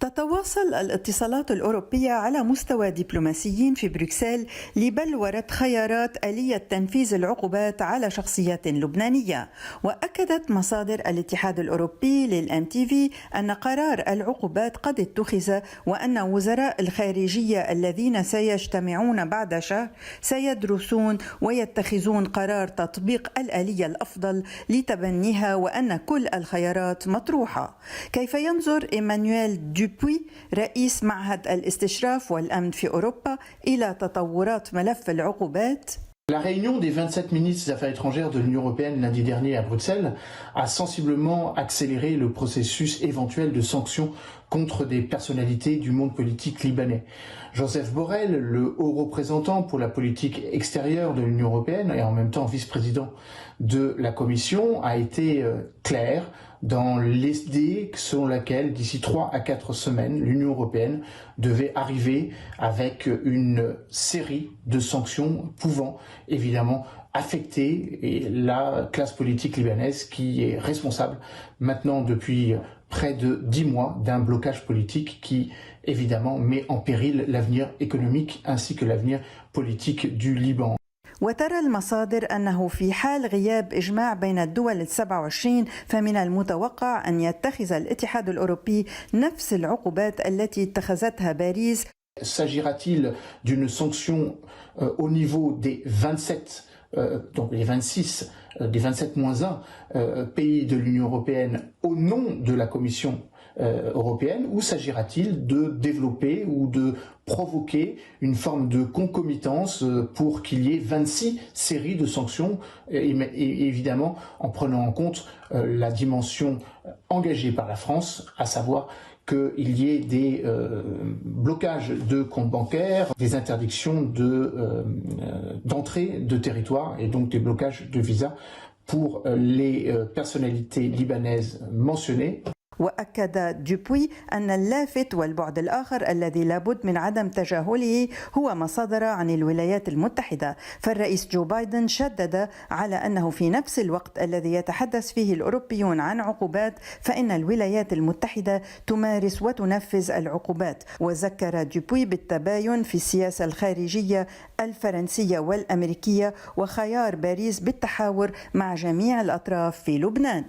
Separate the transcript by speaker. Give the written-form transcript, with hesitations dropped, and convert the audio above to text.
Speaker 1: تتواصل الاتصالات الأوروبية على مستوى دبلوماسيين في بروكسل لبلورة خيارات آلية تنفيذ العقوبات على شخصيات لبنانية. وأكدت مصادر الاتحاد الأوروبي للMTV أن قرار العقوبات قد اتخذ، وأن وزراء الخارجية الذين سيجتمعون بعد شهر سيدرسون ويتخذون قرار تطبيق الآلية الأفضل لتبنيها، وأن كل الخيارات مطروحة. كيف ينظر إيمانويل دوبوي رئيس معهد الاستشراف والأمن في أوروبا إلى تطورات ملف العقوبات؟
Speaker 2: La réunion des 27 ministres des Affaires étrangères de l'Union européenne lundi dernier à Bruxelles a sensiblement accéléré le processus éventuel de sanctions contre des personnalités du monde politique libanais. Joseph Borrell, le haut représentant pour la politique extérieure de l'Union européenne et en même temps vice-président de la Commission, a été clair dans l'idée selon laquelle d'ici 3 à 4 semaines, l'Union européenne devait arriver avec une série de sanctions pouvant évidemment affecter la classe politique libanaise qui est responsable maintenant depuis près de 10 mois d'un blocage politique qui évidemment met en péril l'avenir économique ainsi que l'avenir politique du Liban.
Speaker 1: وترى المصادر أنه في حال غياب إجماع بين الدول 27 فمن المتوقع أن يتخذ الاتحاد الأوروبي نفس العقوبات التي اتخذتها باريس.
Speaker 2: S'agira-t-il d'une sanction au niveau des 27, donc les 26, des 27-1 pays de l'Union européenne au nom de la Commission européenne, ou s'agira-t-il de développer ou de provoquer une forme de concomitance pour qu'il y ait 26 séries de sanctions, et évidemment en prenant en compte la dimension engagée par la France, à savoir qu'il y ait des blocages de comptes bancaires, des interdictions d'entrée de territoire et donc des blocages de visas pour les personnalités libanaises mentionnées.
Speaker 1: وأكد دوبوي أن اللافت والبعد الآخر الذي لابد من عدم تجاهله هو ما صدر عن الولايات المتحدة. فالرئيس جو بايدن شدد على أنه في نفس الوقت الذي يتحدث فيه الأوروبيون عن عقوبات فإن الولايات المتحدة تمارس وتنفذ العقوبات. وذكر دوبوي بالتباين في السياسة الخارجية الفرنسية والأمريكية وخيار باريس بالتحاور مع جميع الأطراف في لبنان.